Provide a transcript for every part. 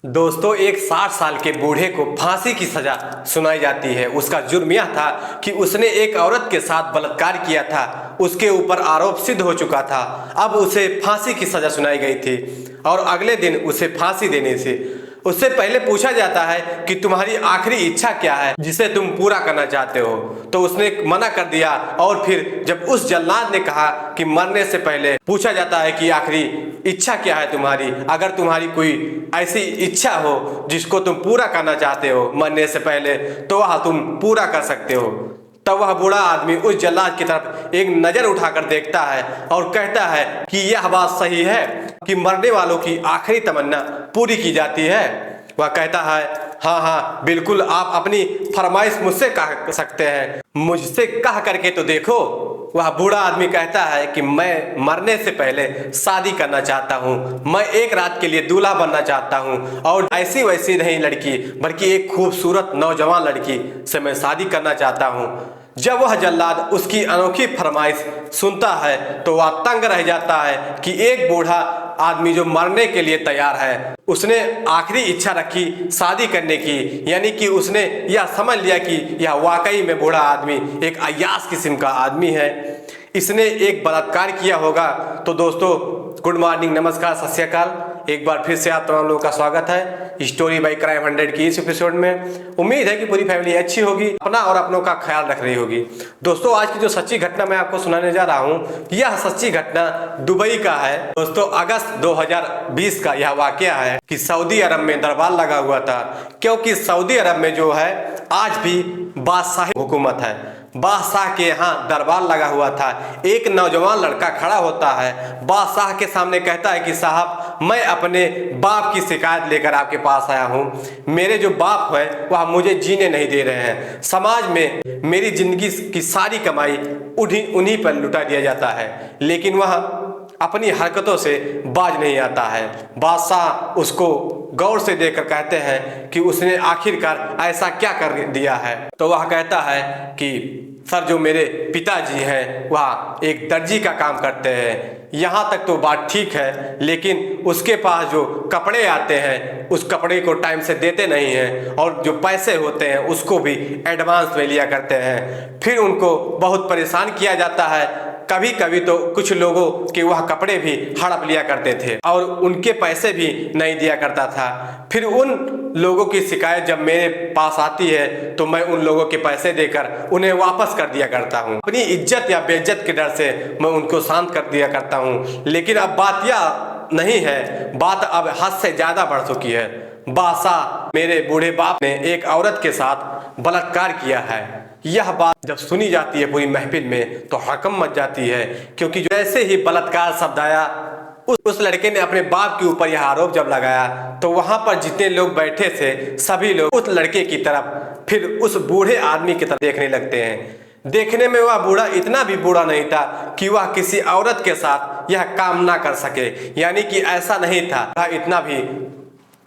दोस्तों, एक 60 साल के बूढ़े को फांसी की सजा सुनाई जाती है। उसका जुर्म यह था कि उसने एक औरत के साथ बलात्कार किया था। उसके ऊपर आरोप सिद्ध हो चुका था। अब उसे फांसी की सजा सुनाई गई थी और अगले दिन उसे फांसी देने से उससे पहले पूछा जाता है कि तुम्हारी आखिरी इच्छा क्या है जिसे तुम पूरा करना चाहते हो। तो उसने मना कर दिया और फिर जब उस जल्लाद ने कहा कि मरने से पहले पूछा जाता है कि आखिरी इच्छा क्या है तुम्हारी, अगर तुम्हारी कोई ऐसी इच्छा हो जिसको तुम पूरा करना चाहते हो मरने से पहले, तो वह तुम पूरा कर सकते हो। तब वह बूढ़ा आदमी उस जल्लाद की तरफ एक नजर उठाकर देखता है और कहता है कि यह बात सही है कि मरने वालों की आखिरी तमन्ना पूरी की जाती है। वह कहता है, हाँ हाँ बिल्कुल, आप अपनी फरमाइश मुझसे कह सकते हैं, मुझसे कह करके तो देखो। वह बूढ़ा आदमी कहता है कि मैं मरने से पहले शादी करना चाहता हूँ। मैं एक रात के लिए दूल्हा बनना चाहता हूँ और ऐसी वैसी नहीं लड़की बल्कि एक खूबसूरत नौजवान लड़की से मैं शादी करना चाहता हूँ। जब वह जल्लाद उसकी अनोखी फरमाइश सुनता है तो वह तंग रह जाता है कि एक बूढ़ा आदमी जो मरने के लिए तैयार है, उसने आखिरी इच्छा रखी शादी करने की, यानी कि उसने यह समझ लिया कि यह वाकई में बूढ़ा आदमी एक अय्याश किस्म का आदमी है, इसने एक बलात्कार किया होगा। तो दोस्तों, गुड मॉर्निंग, नमस्कार, सत श्री अकाल। एक बार फिर से आप तमाम लोगों का स्वागत है स्टोरी बाई क्राइम 100 की इस एपिसोड में। उम्मीद है कि पूरी फैमिली अच्छी होगी, अपना और अपनों का ख्याल रख रही होगी। दोस्तों, आज की जो सच्ची घटना मैं आपको सुनाने जा रहा हूँ, यह सच्ची घटना दुबई का है। दोस्तों, अगस्त 2020 का यह वाकया है कि सऊदी अरब में दरबार लगा हुआ था, क्योंकि सऊदी अरब में जो है आज भी बादशाही हुकूमत है। बादशाह के यहाँ दरबार लगा हुआ था। एक नौजवान लड़का खड़ा होता है, बादशाह के सामने कहता है कि साहब, मैं अपने बाप की शिकायत लेकर आपके पास आया हूँ। मेरे जो बाप है वह मुझे जीने नहीं दे रहे हैं। समाज में मेरी जिंदगी की सारी कमाई उन्हीं पर लुटा दिया जाता है, लेकिन वह अपनी हरकतों से बाज नहीं आता है। बादशाह उसको गौर से देखकर कहते हैं कि उसने आखिरकार ऐसा क्या कर दिया है। तो वह कहता है कि सर, जो मेरे पिताजी हैं वह एक दर्जी का काम करते हैं। यहाँ तक तो बात ठीक है, लेकिन उसके पास जो कपड़े आते हैं उस कपड़े को टाइम से देते नहीं हैं और जो पैसे होते हैं उसको भी एडवांस में लिया करते हैं। फिर उनको बहुत परेशान किया जाता है। कभी कभी तो कुछ लोगों के वह कपड़े भी हड़प लिया करते थे और उनके पैसे भी नहीं दिया करता था। फिर उन लोगों की शिकायत जब मेरे पास आती है तो मैं उन लोगों के पैसे देकर उन्हें वापस कर दिया करता हूँ। अपनी इज्जत या बेइज्जत के डर से मैं उनको शांत कर दिया करता हूँ। लेकिन अब बात यह नहीं है, बात अब हद से ज्यादा बढ़ चुकी है। बादशाह मेरे बूढ़े बाप ने एक औरत के साथ बलात्कार किया है। यह बात जब सुनी जाती है पूरी महफिल में तो हकम मच जाती है, क्योंकि जैसे ही बलात्कार शब्द आया उस लड़के ने अपने बाप के ऊपर यह आरोप जब लगाया तो वहां पर जितने लोग बैठे थे सभी लोग उस लड़के की तरफ, फिर उस बूढ़े आदमी की तरफ देखने लगते हैं। देखने में वह बूढ़ा इतना भी बूढ़ा नहीं था कि वह किसी औरत के साथ यह काम ना कर सके, यानी कि ऐसा नहीं था, वह इतना भी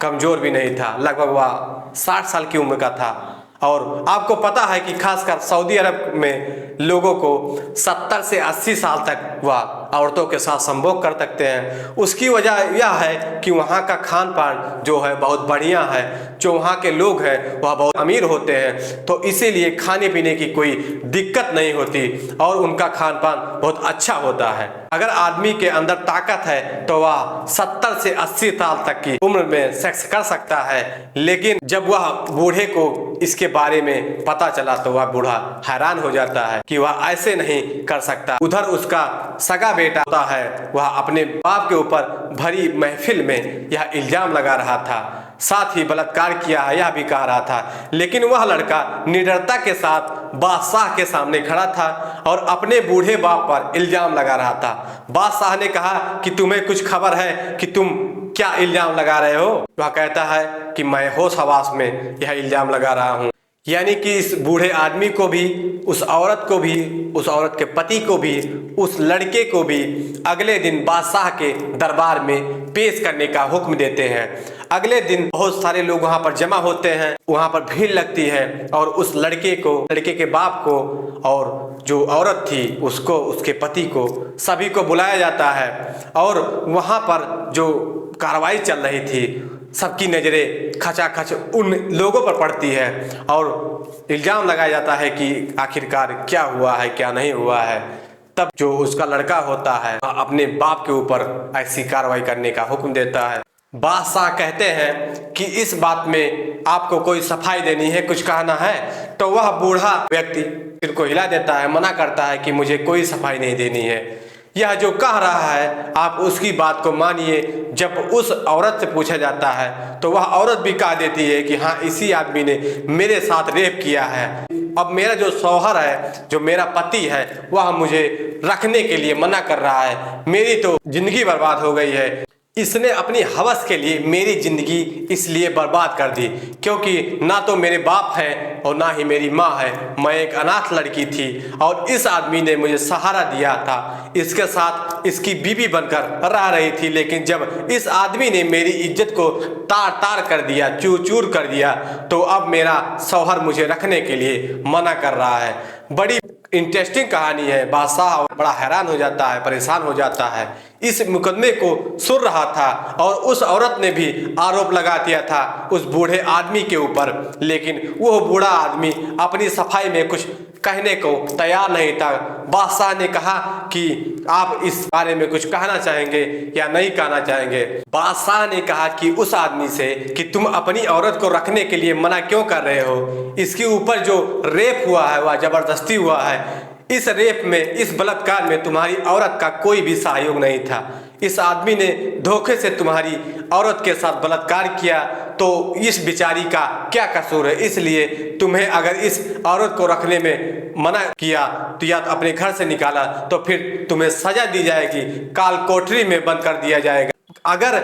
कमजोर भी नहीं था। लगभग वह 60 साल की उम्र का था। और आपको पता है कि खासकर सऊदी अरब में लोगों को 70 से 80 साल तक वह औरतों के साथ संभोग कर सकते हैं। उसकी वजह यह है कि वहाँ का खान पान जो है बहुत बढ़िया है, जो वहाँ के लोग हैं वह बहुत अमीर होते हैं, तो इसीलिए खाने पीने की कोई दिक्कत नहीं होती और उनका खान पान बहुत अच्छा होता है। अगर आदमी के अंदर ताकत है तो वह 70 से 80 साल तक की उम्र में सेक्स कर सकता है। लेकिन जब वह बूढ़े को इसके बारे में पता चला तो वह बूढ़ा हैरान हो जाता है कि वह ऐसे नहीं कर सकता। उधर उसका सगा बेटा होता है, वह अपने बाप के ऊपर भरी महफिल में यह इल्जाम लगा रहा था, साथ ही बलात्कार किया है यह भी कह रहा था। लेकिन वह लड़का निडरता के साथ बादशाह के सामने खड़ा था और अपने बूढ़े बाप पर इल्जाम लगा रहा था। बादशाह ने कहा कि तुम्हें कुछ खबर है कि तुम क्या इल्जाम लगा रहे हो? वह कहता है कि मैं होश हवास में यह इल्जाम लगा रहा हूँ। यानी कि इस बूढ़े आदमी को भी, उस औरत को भी, उस औरत के पति को भी, उस लड़के को भी अगले दिन बादशाह के दरबार में पेश करने का हुक्म देते हैं। अगले दिन बहुत सारे लोग वहां पर जमा होते हैं, वहां पर भीड़ लगती है और उस लड़के को, लड़के के बाप को और जो औरत थी उसको, उसके पति को, सभी को बुलाया जाता है और वहां पर जो कार्रवाई चल रही थी, सबकी नज़रें खचाखच उन लोगों पर पड़ती है और इल्ज़ाम लगाया जाता है कि आखिरकार क्या हुआ है क्या नहीं हुआ है। तब जो उसका लड़का होता है अपने बाप के ऊपर ऐसी कार्रवाई करने का हुक्म देता है। बादशाह कहते हैं कि इस बात में आपको कोई सफाई देनी है, कुछ कहना है? तो वह बूढ़ा व्यक्ति सिर को हिला देता है, मना करता है कि मुझे कोई सफाई नहीं देनी है। यह जो कह रहा है आप उसकी बात को मानिए। जब उस औरत से पूछा जाता है तो वह औरत भी कह देती है कि हाँ, इसी आदमी ने मेरे साथ रेप किया है। अब मेरा जो शौहर है, जो मेरा पति है, वह मुझे रखने के लिए मना कर रहा है। मेरी तो जिंदगी बर्बाद हो गई है। इसने अपनी हवस के लिए मेरी जिंदगी इसलिए बर्बाद कर दी क्योंकि ना तो मेरे बाप है और ना ही मेरी माँ है। मैं एक अनाथ लड़की थी और इस आदमी ने मुझे सहारा दिया था, इसके साथ इसकी बीवी बनकर रह रही थी। लेकिन जब इस आदमी ने मेरी इज्जत को तार तार कर दिया, चूर चूर कर दिया, तो अब मेरा शौहर मुझे रखने के लिए मना कर रहा है। बड़ी इंटरेस्टिंग कहानी है। बादशाह बड़ा हैरान हो जाता है, परेशान हो जाता है। इस मुकदमे को सुन रहा था और उस औरत ने भी आरोप लगा दिया था उस बूढ़े आदमी के ऊपर, लेकिन वो बूढ़ा आदमी अपनी सफाई में कुछ कहने को तैयार नहीं था। बादशाह ने कहा कि आप इस बारे में कुछ कहना चाहेंगे या नहीं कहना चाहेंगे? बादशाह ने कहा कि उस आदमी से कि तुम अपनी औरत को रखने के लिए मना क्यों कर रहे हो? इसके ऊपर जो रेप हुआ है वह जबरदस्ती हुआ है। इस रेप में, इस बलात्कार में तुम्हारी औरत का कोई भी सहयोग नहीं था। इस आदमी ने धोखे से तुम्हारी औरत के साथ बलात्कार किया, तो इस बेचारी का क्या कसूर है? इसलिए तुम्हें अगर इस औरत को रखने में मना किया तो या तो अपने घर से निकाला तो फिर तुम्हें सजा दी जाएगी, काल कोठरी में बंद कर दिया जाएगा। अगर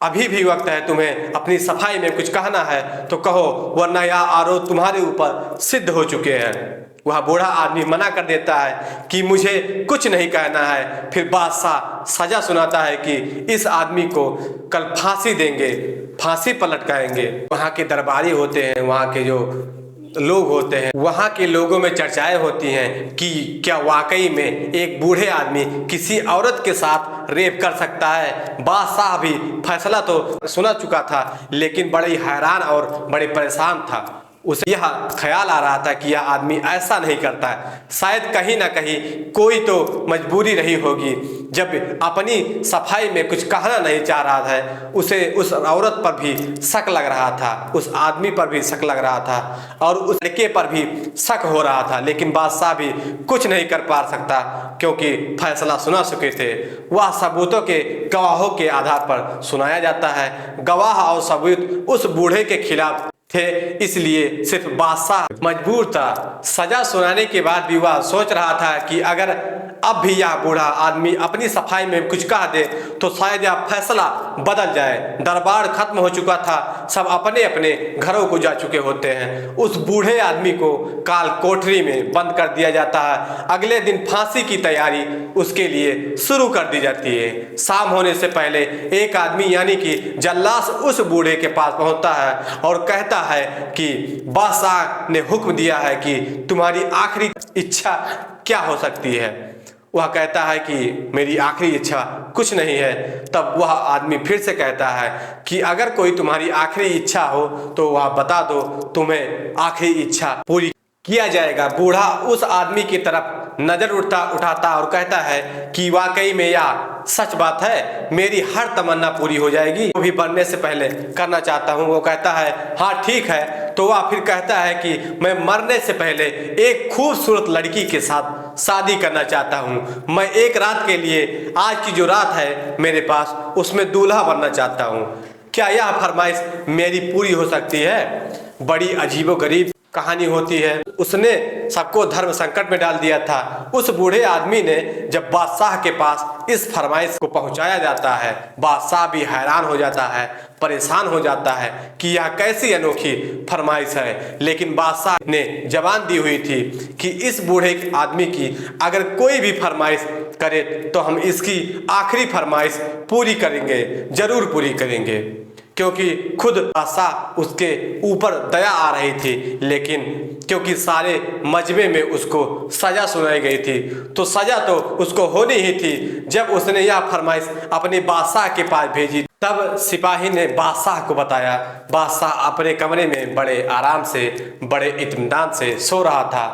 अभी भी वक्त है, तुम्हें अपनी सफाई में कुछ कहना है तो कहो, वरना यह आरोप तुम्हारे ऊपर सिद्ध हो चुके हैं। वह बूढ़ा आदमी मना कर देता है कि मुझे कुछ नहीं कहना है। फिर बादशाह सजा सुनाता है कि इस आदमी को कल फांसी देंगे, फांसी पर लटकाएंगे। वहाँ के दरबारी होते हैं, वहाँ के जो लोग होते हैं, वहाँ के लोगों में चर्चाएं होती हैं कि क्या वाकई में एक बूढ़े आदमी किसी औरत के साथ रेप कर सकता है। बादशाह भी फैसला तो सुना चुका था, लेकिन बड़ी हैरान और बड़े परेशान था। उसे यह ख्याल आ रहा था कि यह आदमी ऐसा नहीं करता है, शायद कहीं ना कहीं कोई तो मजबूरी रही होगी। जब अपनी सफाई में कुछ कहना नहीं चाह रहा था, उसे उस औरत पर भी शक लग रहा था, उस आदमी पर भी शक लग रहा था और उस लड़के पर भी शक हो रहा था। लेकिन बादशाह भी कुछ नहीं कर पा सकता क्योंकि फैसला सुना चुके थे। वह सबूतों के, गवाहों के आधार पर सुनाया जाता है। गवाह और सबूत उस बूढ़े के खिलाफ थे, इसलिए सिर्फ बादशाह मजबूर था। सजा सुनाने के बाद भी वह सोच रहा था कि अगर अब भी यह बूढ़ा आदमी अपनी सफाई में कुछ कह दे तो शायद यह फैसला बदल जाए। दरबार खत्म हो चुका था, सब अपने अपने घरों को जा चुके होते हैं। उस बूढ़े आदमी को काल कोठरी में बंद कर दिया जाता है। अगले दिन फांसी की तैयारी उसके लिए शुरू कर दी जाती है। शाम होने से पहले एक आदमी यानी कि जल्लास उस बूढ़े के पास पहुंचता है और कहता है कि बादशाह ने हुक्म दिया है कि तुम्हारी आखिरी इच्छा क्या हो सकती है? वह कहता है कि मेरी आखिरी इच्छा कुछ नहीं है। तब वह आदमी फिर से कहता है कि अगर कोई तुम्हारी आखिरी इच्छा हो तो वह बता दो, तुम्हें आखिरी इच्छा पूरी किया जाएगा। बूढ़ा उस आदमी की तरफ नजर उठाता और कहता है कि वाकई में यह सच बात है, मेरी हर तमन्ना पूरी हो जाएगी, वो भी मरने से पहले करना चाहता हूँ। वो कहता है हाँ ठीक है। तो वह फिर कहता है कि मैं मरने से पहले एक खूबसूरत लड़की के साथ शादी करना चाहता हूँ। मैं एक रात के लिए, आज की जो रात है मेरे पास, उसमें दूल्हा बनना चाहता हूँ। क्या यह फरमाइश मेरी पूरी हो सकती है? बड़ी अजीबोगरीब कहानी होती है। उसने सबको धर्म संकट में डाल दिया था। उस बूढ़े आदमी ने जब बादशाह के पास इस फरमाइश को पहुंचाया जाता है, बादशाह भी हैरान हो जाता है, परेशान हो जाता है कि यह कैसी अनोखी फरमाइश है। लेकिन बादशाह ने जबान दी हुई थी कि इस बूढ़े आदमी की अगर कोई भी फरमाइश करे तो हम इसकी आखिरी फरमाइश पूरी करेंगे, जरूर पूरी करेंगे। क्योंकि खुद बादशाह उसके ऊपर दया आ रही थी, लेकिन क्योंकि सारे मजमे में उसको सजा सुनाई गई थी। तो सजा तो उसको होनी ही थी। जब उसने यह फरमाइश अपने बादशाह के पास भेजी, तब सिपाही ने बादशाह को बताया। बादशाह अपने कमरे में बड़े आराम से, बड़े इत्मीनान से सो रहा था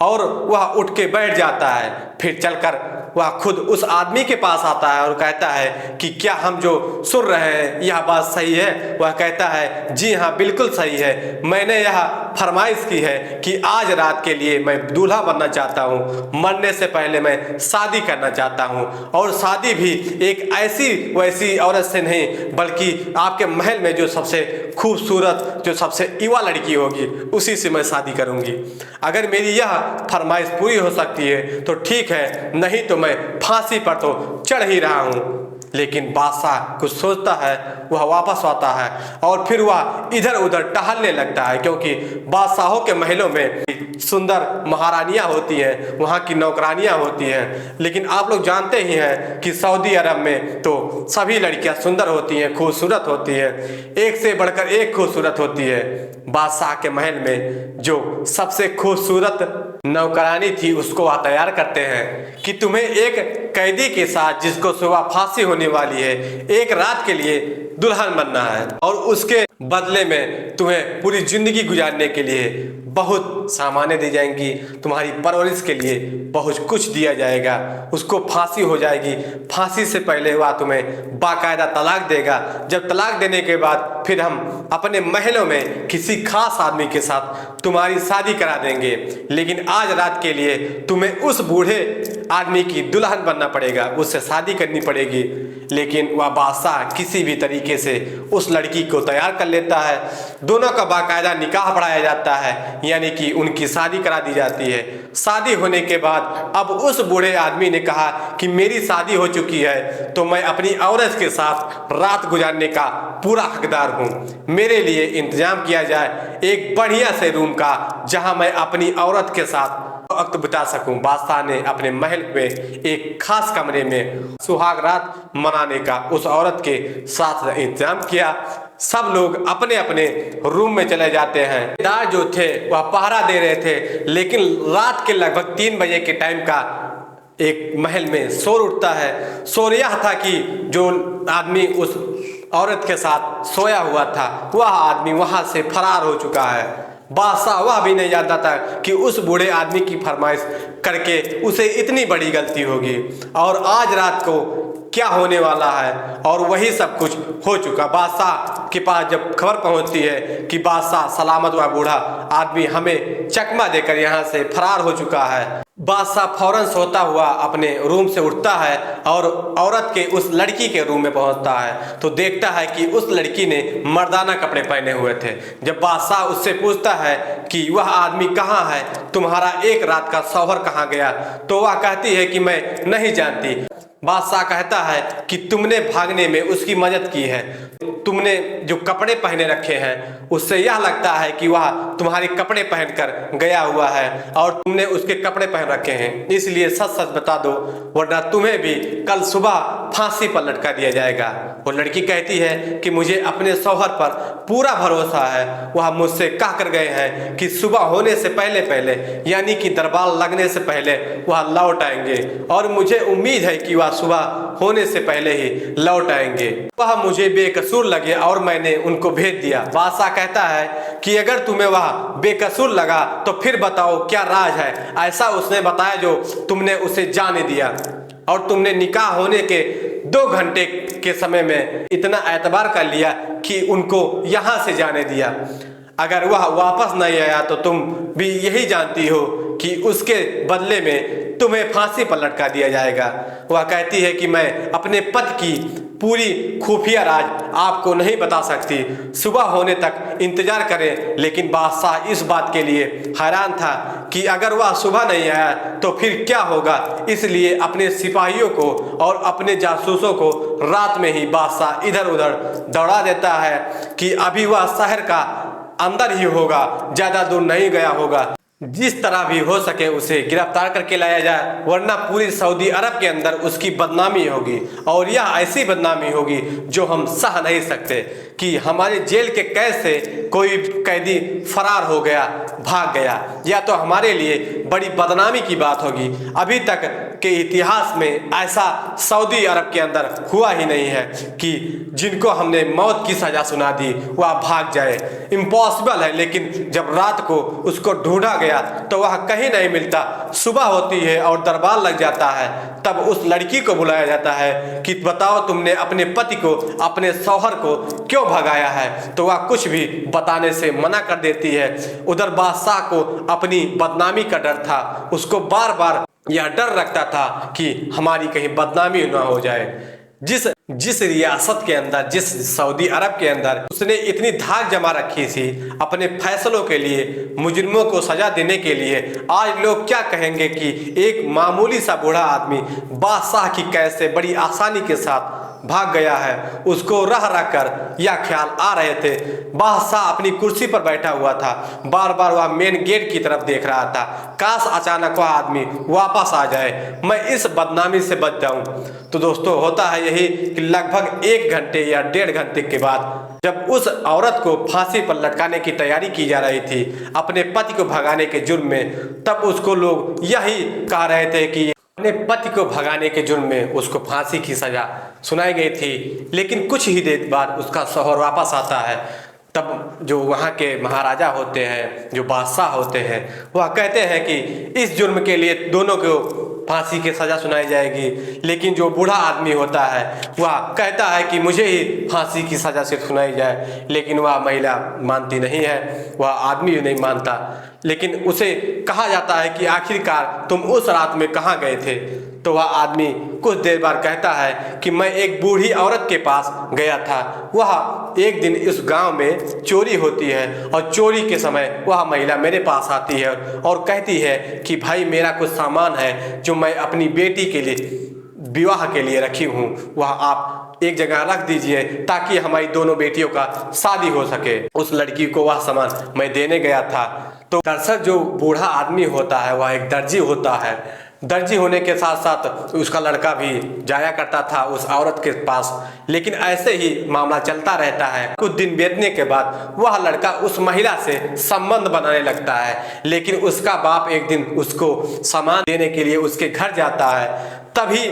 और वह उठ के बैठ जाता है। फिर चलकर वह खुद उस आदमी के पास आता है और कहता है कि क्या हम जो सुन रहे हैं यह बात सही है? वह कहता है जी हाँ, बिल्कुल सही है। मैंने यह फरमाइश की है कि आज रात के लिए मैं दूल्हा बनना चाहता हूँ, मरने से पहले मैं शादी करना चाहता हूँ, और शादी भी एक ऐसी वैसी औरत से नहीं, बल्कि आपके महल में जो सबसे खूबसूरत, जो सबसे युवा लड़की होगी उसी से मैं शादी करूँगी। अगर मेरी यह फरमाइश पूरी हो सकती है तो ठीक है, नहीं तो मैं फांसी पर तो चढ़ ही रहा हूँ। लेकिन बादशाह कुछ सोचता है, वह वापस आता है और फिर वह इधर उधर टहलने लगता है, क्योंकि बादशाहों के महलों में सुंदर महारानियां होती हैं, वहाँ की नौकरानियां होती हैं। लेकिन आप लोग जानते ही हैं कि सऊदी अरब में तो सभी लड़कियां सुंदर होती हैं, खूबसूरत होती हैं, एक से बढ़कर एक खूबसूरत होती है। बादशाह के महल में जो सबसे खूबसूरत नौकरानी थी उसको वह तैयार करते हैं कि तुम्हें एक कैदी के साथ, जिसको सुबह फांसी होने वाली है, एक रात के लिए दुल्हन बनना है और उसके बदले में तुम्हें पूरी जिंदगी गुजारने के लिए बहुत सामानें दी जाएंगी, तुम्हारी परवरिश के लिए बहुत कुछ दिया जाएगा। उसको फांसी हो जाएगी, फांसी से पहले वह तुम्हें बाकायदा तलाक देगा। जब तलाक देने के बाद फिर हम अपने महलों में किसी खास आदमी के साथ तुम्हारी शादी करा देंगे, लेकिन आज रात के लिए तुम्हें उस बूढ़े आदमी की दुल्हन बनना पड़ेगा, उससे शादी करनी पड़ेगी। लेकिन वह बादशाह किसी भी तरीके से उस लड़की को तैयार कर लेता है। दोनों का बाकायदा निकाह पढ़ाया जाता है, यानी कि उनकी शादी करा दी जाती है। शादी होने के बाद अब उस बूढ़े आदमी ने कहा कि मेरी शादी हो चुकी है तो मैं अपनी औरत के साथ रात गुजारने का पूरा हकदार हूँ। मेरे लिए इंतजाम किया जाए एक बढ़िया से रूम का, जहाँ मैं अपनी औरत के साथ वक्त बिता सकूं। बादशाह ने अपने महल में एक खास कमरे में सुहाग रात मनाने का उस औरत के साथ इंतजाम किया। सब लोग अपने अपने रूम में चले जाते हैं। दार जो थे वह पहरा दे रहे थे, लेकिन रात के लगभग 3 बजे के टाइम का एक महल में शोर उठता है। शोर यह था कि जो आदमी उस औरत के साथ सोया हुआ था वह आदमी वहां से फरार हो चुका है। बादशाह वह भी नहीं जानता था कि उस बूढ़े आदमी की फरमाइश करके उसे इतनी बड़ी गलती होगी और आज रात को क्या होने वाला है, और वही सब कुछ हो चुका। बादशाह के पास जब खबर पहुंचती है कि बादशाह सलामत हुआ, बूढ़ा आदमी हमें चकमा देकर यहाँ से फरार हो चुका है, बादशाह फौरन सोता हुआ अपने रूम से उठता है और औरत के उस लड़की के रूम में पहुंचता है तो देखता है कि उस लड़की ने मर्दाना कपड़े पहने हुए थे। जब बादशाह उससे पूछता है कि वह आदमी कहाँ है, तुम्हारा एक रात का शौहर कहाँ गया, तो वह कहती है कि मैं नहीं जानती। बादशाह कहता है कि तुमने भागने में उसकी मदद की है, तुमने जो कपड़े पहने रखे हैं उससे यह लगता है कि वह तुम्हारे कपड़े पहनकर गया हुआ है और तुमने उसके कपड़े पहन रखे हैं, इसलिए सच सच बता दो वरना तुम्हें भी कल सुबह फांसी पर लटका दिया जाएगा। वो लड़की कहती है कि मुझे अपने शौहर पर पूरा भरोसा है, वह मुझसे कह कर गए हैं कि सुबह होने से पहले पहले, यानी कि दरबार लगने से पहले वह लौट आएंगे और मुझे उम्मीद है कि वह सुबह होने से पहले ही लौट आएंगे। वह मुझे बेकसूर लगे और मैंने उनको भेज दिया। बादशाह कहता है कि अगर तुम्हें वह बेकसूर लगा तो फिर बताओ क्या राज है। ऐसा उसने बताया जो तुमने उसे जाने दिया, और तुमने निकाह होने के 2 घंटे के समय में इतना एतबार कर लिया कि उनको यहाँ से जाने दिया। अगर वह वापस नहीं आया तो तुम भी यही जानती हो कि उसके बदले में तुम्हें फांसी पर लटका दिया जाएगा। वह कहती है कि मैं अपने पति की पूरी खुफिया राज आपको नहीं बता सकती, सुबह होने तक इंतजार करें। लेकिन बादशाह इस बात के लिए हैरान था कि अगर वह सुबह नहीं आया तो फिर क्या होगा, इसलिए अपने सिपाहियों को और अपने जासूसों को रात में ही बादशाह इधर उधर दौड़ा देता है कि अभी वह शहर का अंदर ही होगा, ज्यादा दूर नहीं गया होगा। जिस तरह भी हो सके उसे गिरफ्तार करके लाया जाए, वरना पूरी सऊदी अरब के अंदर उसकी बदनामी होगी। और यह ऐसी बदनामी होगी जो हम सह नहीं सकते कि हमारे जेल के कैद से कोई कैदी फरार हो गया, भाग गया। यह तो हमारे लिए बड़ी बदनामी की बात होगी। अभी तक के इतिहास में ऐसा सऊदी अरब के अंदर हुआ ही नहीं है कि जिनको हमने मौत की सज़ा सुना दी वह भाग जाए। इम्पॉसिबल है। लेकिन जब रात को उसको ढूंढा गया तो वह कहीं नहीं मिलता। सुबह होती है और दरबार लग जाता है, तब उस लड़की को बुलाया जाता है कि बताओ तुमने अपने पति को, अपने शौहर को क्यों भगाया है। तो वह कुछ भी बताने से मना कर देती है। उधर बादशाह को अपनी बदनामी का डर था। उसको बार बार यह डर रखता था कि हमारी कहीं बदनामी ना हो जाए। जिस रियासत के अंदर, जिस सऊदी अरब के अंदर उसने इतनी धाक जमा रखी थी अपने फैसलों के लिए, मुजरिमों को सजा देने के लिए, आज लोग क्या कहेंगे कि एक मामूली सा बूढ़ा आदमी बादशाह की कैद से बड़ी आसानी के साथ भाग गया है। उसको रह रह कर यह ख्याल आ रहे थे। बादशाह अपनी कुर्सी पर बैठा हुआ था, बार बार वह मेन गेट की तरफ देख रहा था। काश अचानक वह आदमी वापस आ जाए, मैं इस बदनामी से बच जाऊं। तो दोस्तों, होता है यही कि लगभग 1 घंटे या 1.5 घंटे के बाद जब उस औरत को फांसी पर लटकाने की तैयारी की जा रही थी अपने पति को भगाने के जुर्म में, तब उसको लोग यही कह रहे थे कि अपने पति को भगाने के जुर्म में उसको फांसी की सजा सुनाई गई थी। लेकिन कुछ ही देर बाद उसका शौहर वापस आता है। तब जो वहाँ के महाराजा होते हैं, जो बादशाह होते हैं, वह कहते हैं कि इस जुर्म के लिए दोनों को फांसी की सज़ा सुनाई जाएगी। लेकिन जो बूढ़ा आदमी होता है वह कहता है कि मुझे ही फांसी की सज़ा से सुनाई जाए। लेकिन वह महिला मानती नहीं है, वह आदमी भी नहीं मानता। लेकिन उसे कहा जाता है कि आखिरकार तुम उस रात में कहाँ गए थे। तो वह आदमी कुछ देर बाद कहता है कि मैं एक बूढ़ी औरत के पास गया था। वह एक दिन इस गांव में चोरी होती है और चोरी के समय वह महिला मेरे पास आती है और कहती है कि भाई मेरा कुछ सामान है जो मैं अपनी बेटी के लिए विवाह के लिए रखी हूँ, वह आप एक जगह रख दीजिए ताकि हमारी दोनों बेटियों का शादी हो सके। उस लड़की को वह सामान मैं देने गया था। तो दरअसल जो बूढ़ा आदमी होता है वह एक दर्जी होता है। दर्जी होने के साथ साथ उसका लड़का भी जाया करता था उस औरत के पास। लेकिन ऐसे ही मामला चलता रहता है। कुछ दिन बीतने के बाद वह लड़का उस महिला से संबंध बनाने लगता है। लेकिन उसका बाप एक दिन उसको सामान देने के लिए उसके घर जाता है। तभी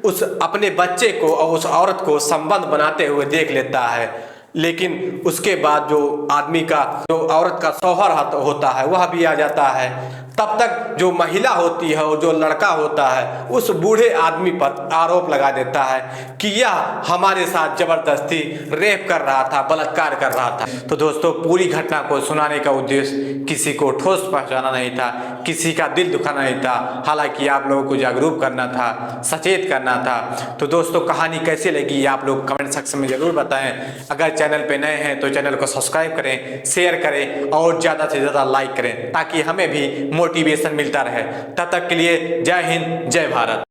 उस अपने बच्चे को और उस औरत को संबंध बनाते हुए देख लेता है। लेकिन उसके बाद जो आदमी का, जो औरत का शौहर होता है वह भी आ जाता है। तब तक जो महिला होती है और जो लड़का होता है उस बूढ़े आदमी पर आरोप लगा देता है कि यह हमारे साथ जबरदस्ती रेप कर रहा था, बलात्कार कर रहा था। तो दोस्तों, पूरी घटना को सुनाने का उद्देश्य किसी को ठोस पहुंचाना नहीं था, किसी का दिल दुखाना नहीं था। हालांकि आप लोगों को जागरूक करना था, सचेत करना था। तो दोस्तों, कहानी कैसी लगी आप लोग कमेंट सेक्शन में जरूर बताएं। अगर चैनल पे नए हैं तो चैनल को सब्सक्राइब करें, शेयर करें और ज़्यादा से ज़्यादा लाइक करें ताकि हमें भी मोटिवेशन मिलता रहे। तब तक के लिए जय हिंद, जय भारत।